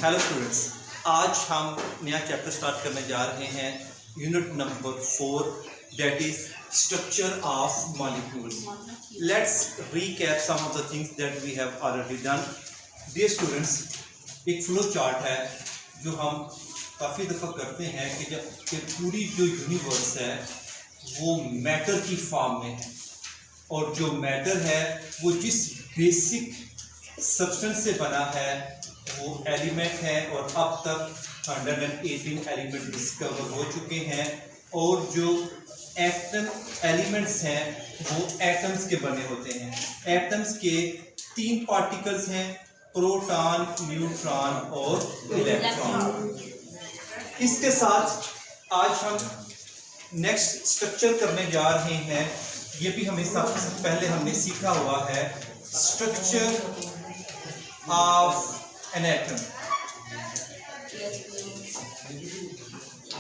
Hello students, आज हम नया चैप्टर स्टार्ट करने जा रहे हैं unit number 4 that is structure of molecules. Let's recap some of the things that we have already done. Dear students, एक फ्लो चार्ट है जो हम काफ़ी दफ़ा करते हैं कि जब कि पूरी जो यूनिवर्स है वो मैटर की फॉर्म में है और जो मैटर है वो जिस बेसिक सब्सटेंस से बना है वो एलिमेंट है और अब तक 118 एलिमेंट डिस्कवर हो चुके हैं और जो एटम एलिमेंट्स हैं वो एटम्स के बने होते हैं। एटम्स के 3 पार्टिकल्स हैं, प्रोटॉन, न्यूट्रॉन और इलेक्ट्रॉन। इसके साथ आज हम नेक्स्ट स्ट्रक्चर करने जा रहे हैं। ये भी हमें सबसे पहले हमने सीखा हुआ है structure of an atom.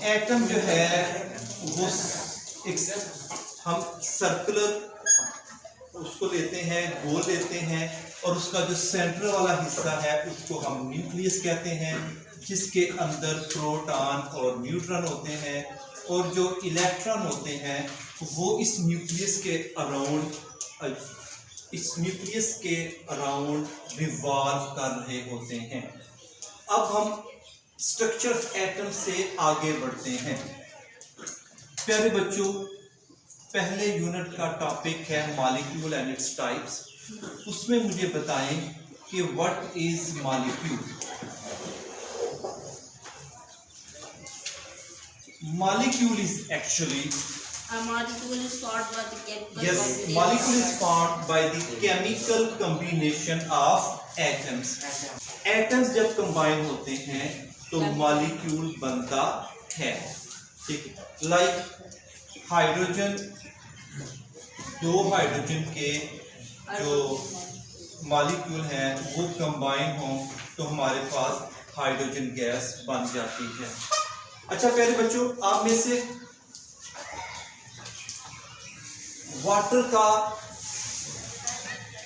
Atom जो है वो एक हम सर्कुलर उसको लेते हैं, गोल लेते हैं और उसका जो सेंटर वाला हिस्सा है उसको हम न्यूक्लियस कहते हैं, जिसके अंदर प्रोटॉन और न्यूट्रॉन होते हैं और जो इलेक्ट्रॉन होते हैं वो इस न्यूक्लियस के अराउंड रिवॉल्व कर रहे होते हैं। अब हम स्ट्रक्चर एटम से आगे बढ़ते हैं। प्यारे बच्चों, पहले यूनिट का टॉपिक है मॉलिक्यूल एंड इट्स टाइप्स। उसमें मुझे बताएं कि what is molecule. Molecule is actually A molecule is formed by the chemical Yes, combination. molecule is formed by the chemical combination of atoms. Atoms जब combine होते हैं तो molecule बनता है, ठीक है। Like हाइड्रोजन, 2 हाइड्रोजन के जो molecule हैं वो combine हों तो हमारे पास हाइड्रोजन गैस बन जाती है। अच्छा प्यारे बच्चों, आप में से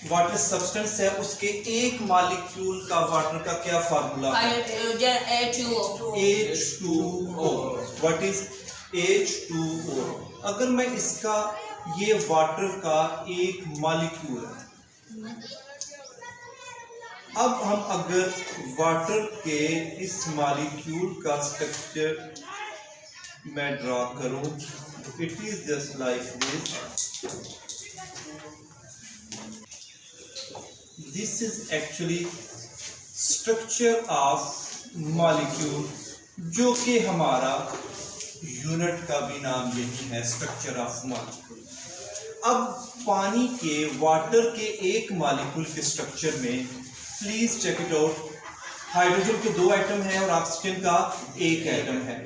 वाटर सब्सटेंस है उसके एक मॉलिक्यूल का वाटर का क्या फार्मूला है? H2O। What is H2O? अगर मैं इसका ये वाटर का एक मॉलिक्यूल है, अब हम अगर वाटर के इस मॉलिक्यूल का स्ट्रक्चर मैं ड्रॉ करूं, it is just like this. This is actually structure of molecule, जो कि हमारा यूनिट का भी नाम यही है, स्ट्रक्चर ऑफ मॉलिक्यूल। अब पानी के वाटर के एक मॉलिक्यूल के स्ट्रक्चर में please check it out. Hydrogen के 2 एटम हैं और ऑक्सीजन का 1 एटम है।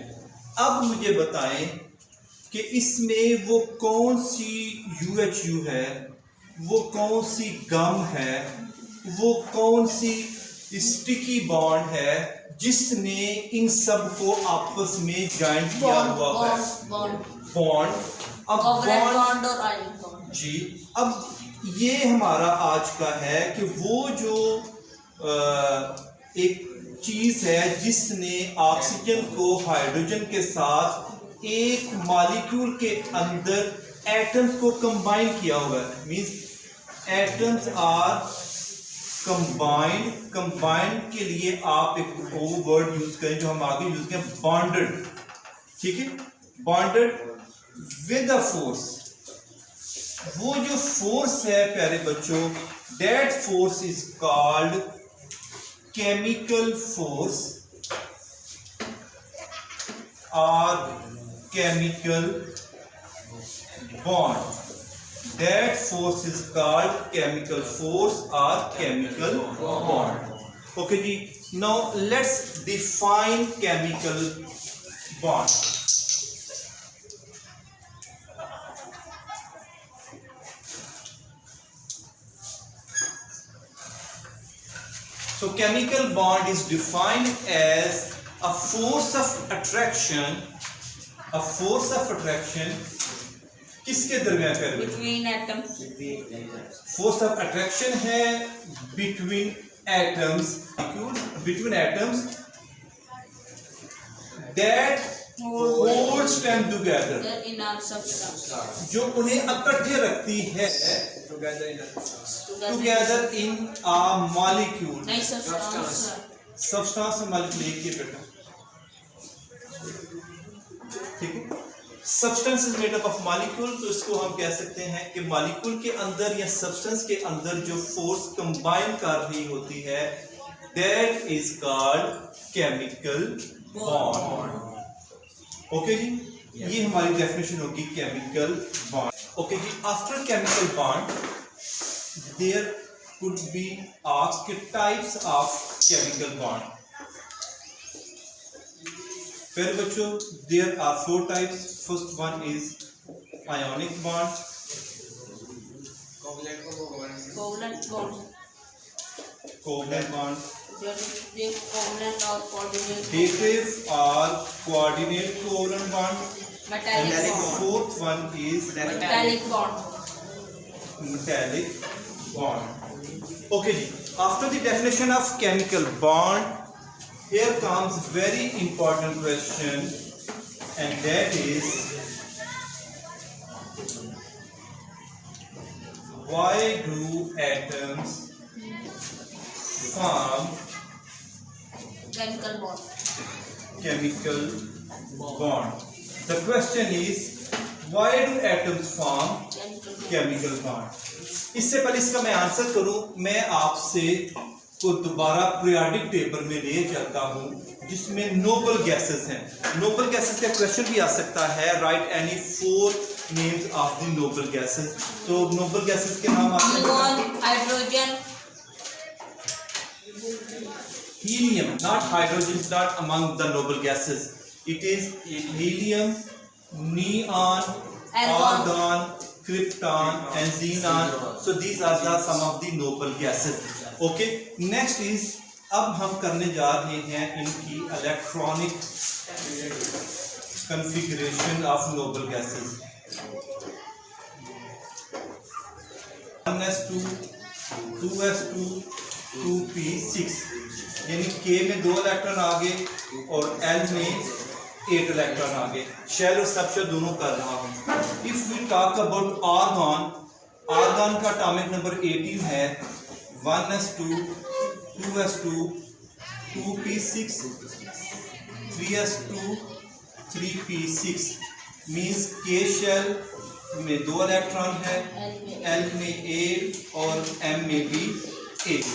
अब मुझे बताएं कि इसमें वो कौन सी UHU है, वो कौन सी गम है, वो कौन सी स्टिकी बॉन्ड है जिसने इन सब को आपस में ज्वाइंट किया हुआ है? बॉन्ड। अब बॉन्ड और आयरन बॉन्ड जी, अब ये हमारा आज का है कि वो जो एक चीज है जिसने ऑक्सीजन को हाइड्रोजन के साथ एक मॉलिक्यूल के अंदर एटम्स को कंबाइन किया हुआ है। मींस एटम्स आर कंबाइंड के लिए आप एक वर्ड यूज करें जो हम आगे यूज करें, बॉन्डेड। ठीक है, बॉन्डेड विद अ फोर्स। वो जो फोर्स है प्यारे बच्चों, that force is called chemical force और chemical bond. That force is called chemical force or chemical bond. Okay ji, now let's define chemical bond. So chemical bond is defined as a force of attraction किसके दरमियान कर? Between atoms. Force of attraction है between atoms between atoms that holds them together, They're in our substance. जो उन्हें इकट्ठे रखती है together in a molecule. नहीं substance. substance molecule एक ही बेटा, ठीक है। Substance is made up of molecule, तो इसको हम कह सकते हैं कि मॉलिक्यूल के अंदर या सब्सटेंस के अंदर जो फोर्स कंबाइन कर रही होती है that is called chemical bond. Okay जी, ये हमारी डेफिनेशन होगी केमिकल बॉन्ड। ओके जी, after chemical bond there could be asked types of chemical bond. फिर बच्चों there are 4 types. First one is ionic bond, Covalent bond. covalent bond, They covalent or coordinate. dative or coordinate covalent bond, Metallic and bond. fourth one is Metallic bond. metallic bond. Okay ji, after the definition of chemical bond, here comes very important question, and that is why do atoms form Chemical bond. chemical bond? The question is why do atoms form Chemical bond. chemical bond? इससे पहले इसका मैं answer करूं, मैं आपसे को दोबारा periodic table में ले चलता हूं जिसमें नोबल गैसेस हैं। नोबल गैसेस का क्वेश्चन भी आ सकता है, right any 4 names of the noble gases. तो नोबल गैसेस के नाम आते हैं Argon, hydrogen. Helium, not hydrogen, is not among the noble gases, it is helium, neon, argon, krypton and xenon. So these are the some of the noble gases. Okay, next is अब हम करने जा रहे हैं इनकी electronic configuration of noble gases. 1s2 2s2 2p6, यानी K में 2 electron आ गए और L में 8 इलेक्ट्रॉन आ गए। शेल और सबशेल दोनों कर रहा हूँ। If we talk about argon, argon का एटॉमिक नंबर 18 है, 1s2 2s2 2p6 3s2 3p6, means K shell में 2 इलेक्ट्रॉन है, L में 8 और M में भी 8।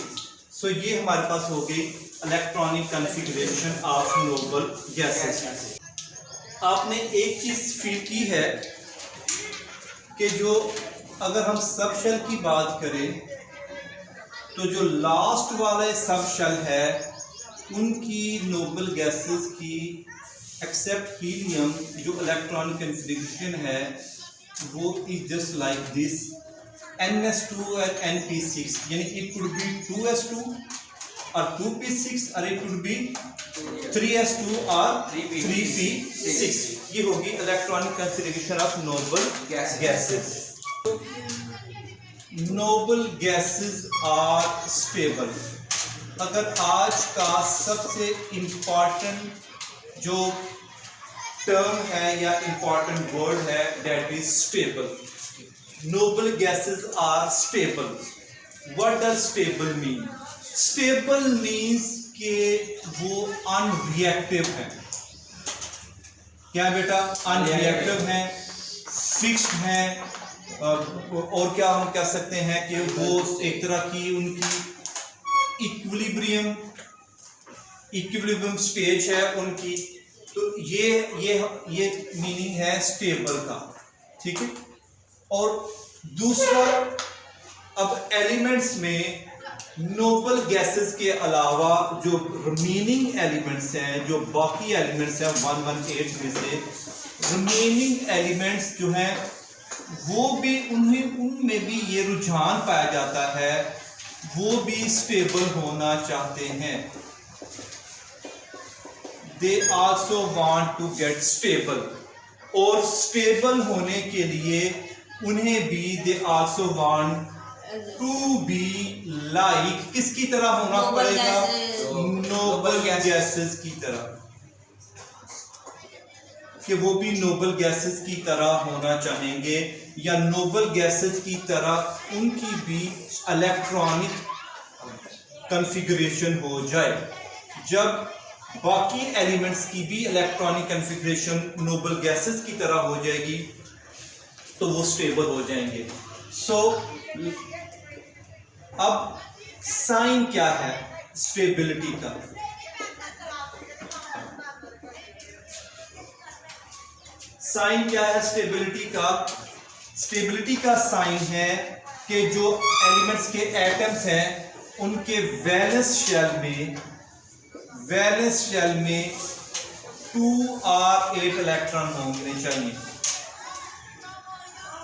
सो ये हमारे पास हो गई electronic configuration of noble gases. आपने एक चीज फील की है कि जो अगर हम सब शेल की बात करें तो जो लास्ट वाले सब शेल है उनकी नोबल गैसेस की एक्सेप्ट हीलियम जो इलेक्ट्रॉनिक कॉन्फ़िगरेशन है वो is just like this NS2 और NP6, यानी इट कुड बी 2s2 और 2p6 और इट कुड बी 3s2 और 3p6। ये होगी electronic configuration of noble gases. Noble gases are stable. अगर आज का सबसे इम्पॉर्टेंट जो टर्म है या इम्पॉर्टेंट वर्ड है that is stable. Noble gases are stable. What does stable mean? Stable means कि वो unreactive है। क्या बेटा? unreactive है, fixed है, और क्या हम कह सकते हैं कि वो एक तरह की उनकी इक्विलिब्रियम स्टेज है उनकी। तो ये मीनिंग है स्टेबल का, ठीक है। और दूसरा, अब एलिमेंट्स में नोबल गैसेस के अलावा जो रिमेनिंग एलिमेंट्स हैं, जो बाकी एलिमेंट्स हैं 118 में से रिमेनिंग एलिमेंट्स जो हैं वो भी उनमें भी ये रुझान पाया जाता है, वो भी स्टेबल होना चाहते हैं। They also want to get stable, और स्टेबल होने के लिए उन्हें भी they also want to be like किसकी तरह होना Noble पड़ेगा? gases. नोबल गैसेस की तरह, कि वो भी नोबल गैसेस की तरह होना चाहेंगे, या नोबल गैसेस की तरह उनकी भी इलेक्ट्रॉनिक कॉन्फ़िगरेशन हो जाए। जब बाकी एलिमेंट्स की भी इलेक्ट्रॉनिक कॉन्फ़िगरेशन नोबल गैसेस की तरह हो जाएगी तो वो स्टेबल हो जाएंगे। सो अब साइन क्या है स्टेबिलिटी का? साइन क्या है स्टेबिलिटी का? स्टेबिलिटी का साइन है कि जो एलिमेंट्स के एटम्स हैं उनके वैलेंस शेल में 2 और 8 इलेक्ट्रॉन होने चाहिए।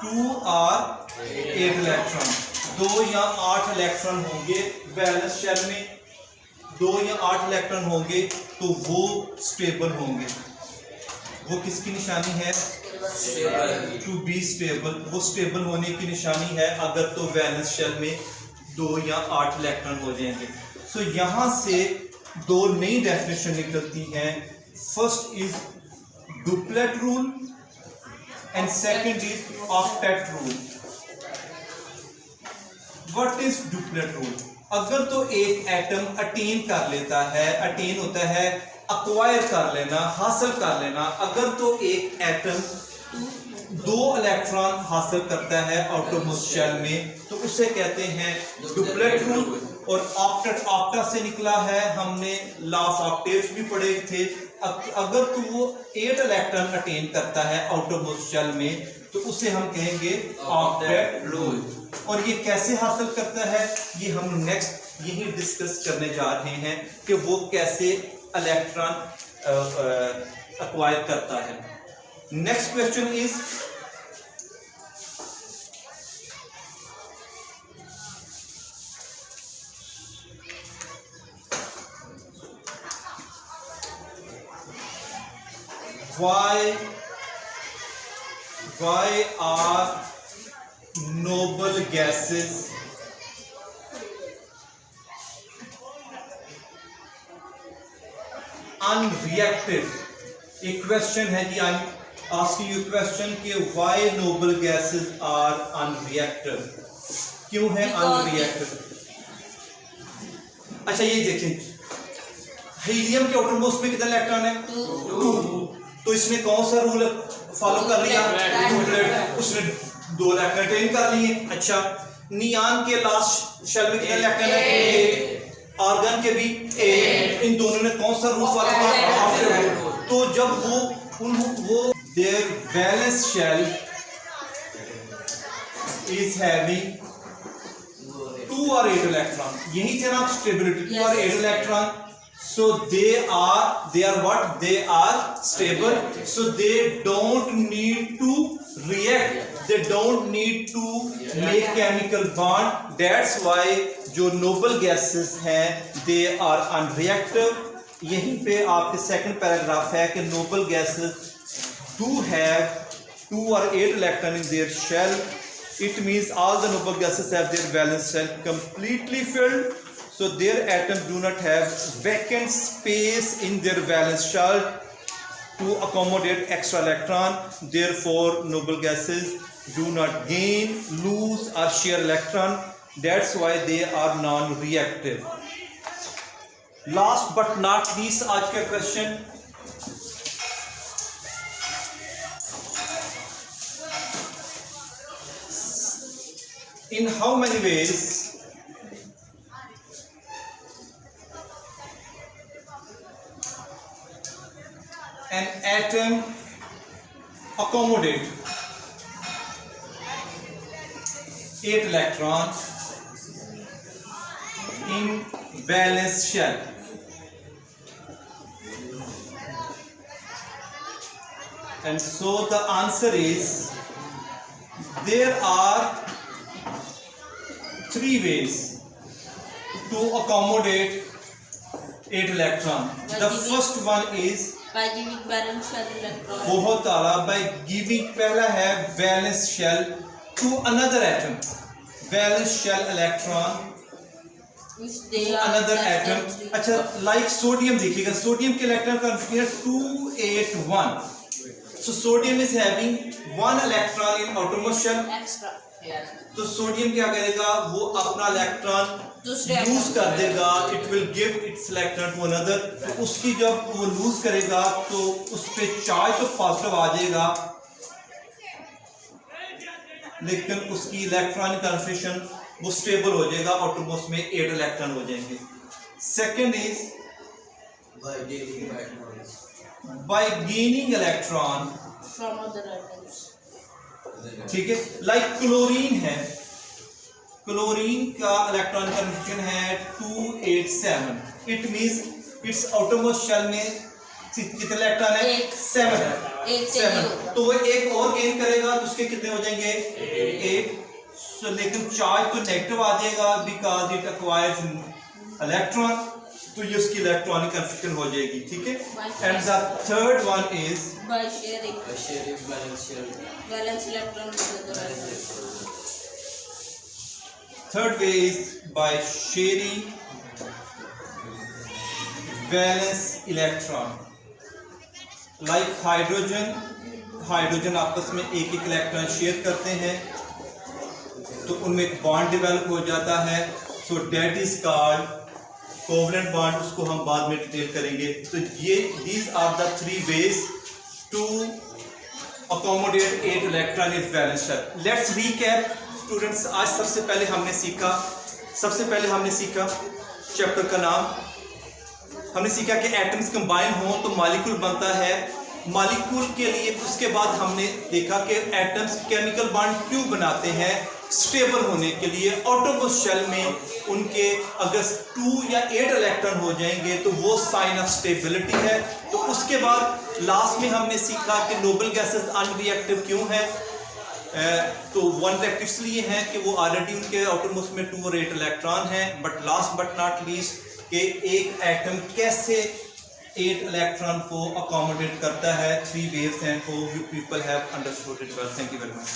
2 और 8 इलेक्ट्रॉन, 2 या 8 इलेक्ट्रॉन होंगे वैलेंस शेल में, 2 या 8 इलेक्ट्रॉन होंगे तो वो स्टेबल होंगे। वो किसकी निशानी है? To be stable. वो स्टेबल होने की निशानी है अगर तो वैलेंस शेल में 2 या 8 इलेक्ट्रॉन हो जाएंगे। सो यहां से 2 नई डेफिनेशन निकलती हैं। First is duplet rule and second is octet rule. What is duplet rule? अगर तो एक एटम अटेन कर लेता है, अटेन होता है अक्वायर कर लेना, हासिल कर लेना, अगर तो एक एटम 2 इलेक्ट्रॉन हासिल करता है आउटरमोस्ट शेल में तो उसे कहते हैं डुप्लेट रूल। और ऑक्टेट, ऑक्टा से निकला है, हमने लॉ ऑफ ऑक्टेव्स भी पढ़े थे। अगर तो वो 8 इलेक्ट्रॉन अटेन करता है आउटरमोस्ट शेल में तो उसे हम कहेंगे ऑक्टेट रूल। और ये कैसे हासिल करता है ये हम नेक्स्ट यही डिस्कस करने जा रहे हैं कि वो कैसे इलेक्ट्रॉन एक्वायर करता है। Next question is why are noble gases unreactive? एक क्वेश्चन है जी, आई आस्किंग यू क्वेश्चन कि why noble gases are unreactive? क्यों है अनरिएक्टिव? अच्छा ये देखें, हीलियम के आउटरमोस्ट में कितने इलेक्ट्रॉन है? 2। तो इसने कौन सा रूल फॉलो कर लिया? उसने 2 इलेक्ट्रॉन अटेन कर लिए। अच्छा, नियान के लास्ट शेल में कितने इलेक्ट्रॉन है? 8। आर्गन के भी 8। इन दोनों ने कौन सा रूल फॉलो किया? तो जब वो their valence shell is having 2 और 8 इलेक्ट्रॉन, यही थे ना स्टेबिलिटी, 2 और 8 electron. So they are what? They are stable. So they don't need to react. They don't need to make chemical bond. That's why जो noble gases हैं they are unreactive. यहीं पे आपके सेकंड पैराग्राफ है कि noble gases do have 2 or 8 electron in their shell. It means all the noble gases have their valence shell completely filled. So their atoms do not have vacant space in their valence shell to accommodate extra electron. Therefore, noble gases do not gain, lose or share electron. That's why they are non-reactive. Last but not least, आज का question, in how many ways an atom accommodate 8 electrons in valence shell? And so the answer is there are 3 ways to accommodate 8 electron. The first one is by giving valence shell electron. बहुत आला, by giving, पहला है valence shell to another atom. Valence shell electron which they are another less than atom. 3. अच्छा, like sodium देखिएगा, sodium के electron configuration 281। So sodium is having 1 electron in outermost shell. Extra. Yeah. तो sodium क्या करेगा, वो अपना electron दूसरे loose atom कर देगा, it will give its electron to another. तो उसकी जब वो लूज करेगा तो उस पे चार्ज तो पॉजिटिव आ जाएगा, लेकिन उसकी इलेक्ट्रॉनिक कॉन्फिगरेशन वो स्टेबल हो जाएगा, आउटरमोस्ट में 8 इलेक्ट्रॉन हो जाएंगे। Second is by gaining electron, from other atoms. ठीक है। लाइक क्लोरीन है, क्लोरीन का इलेक्ट्रॉन कॉन्फिगरेशन है 287। It means its outermost shell में कितने इलेक्ट्रॉन है? 7 है। एक 7, तो वो एक और गेन करेगा तो उसके कितने हो जाएंगे? 8। लेकिन चार्ज तो नेगेटिव आ जाएगा बिकॉज इट एक्वायर्स इलेक्ट्रॉन, तो ये उसकी इलेक्ट्रॉनिक कन्फिगरेशन हो जाएगी, ठीक है। And the third one is By sharing valence electron with other atoms. third way is by sharing valence electron, like hydrogen आपस में एक इलेक्ट्रॉन शेयर करते हैं तो उनमें एक बॉन्ड डेवलप हो जाता है। So that is called covalent bond, उसको हम बाद में डिटेल करेंगे। तो ये these are the 3 ways to accommodate 8 electron in valence shell. Let's recap students। आज सबसे पहले हमने सीखा चैप्टर का नाम, हमने सीखा कि एटम्स कंबाइन हो तो मॉलिक्यूल बनता है। मॉलिक्यूल के लिए उसके बाद हमने देखा कि एटम्स केमिकल बॉन्ड क्यों बनाते हैं, स्टेबल होने के लिए। आउटरमोस्ट शेल में उनके अगर 2 या 8 इलेक्ट्रॉन हो जाएंगे तो वो साइन ऑफ स्टेबिलिटी है। तो उसके बाद लास्ट में हमने सीखा कि नोबल गैसेस अनरिएक्टिव क्यों हैं। तो वन रिएक्टिव इसलिए हैं कि वो ऑलरेडी उनके आउटरमोस्ट में 2 और 8 इलेक्ट्रॉन हैं। But last but not least कि एक एटम कैसे 8 इलेक्ट्रॉन को अकोमोडेट करता है। 3 ways हैं, hope you people have understood it well. Thank you very much.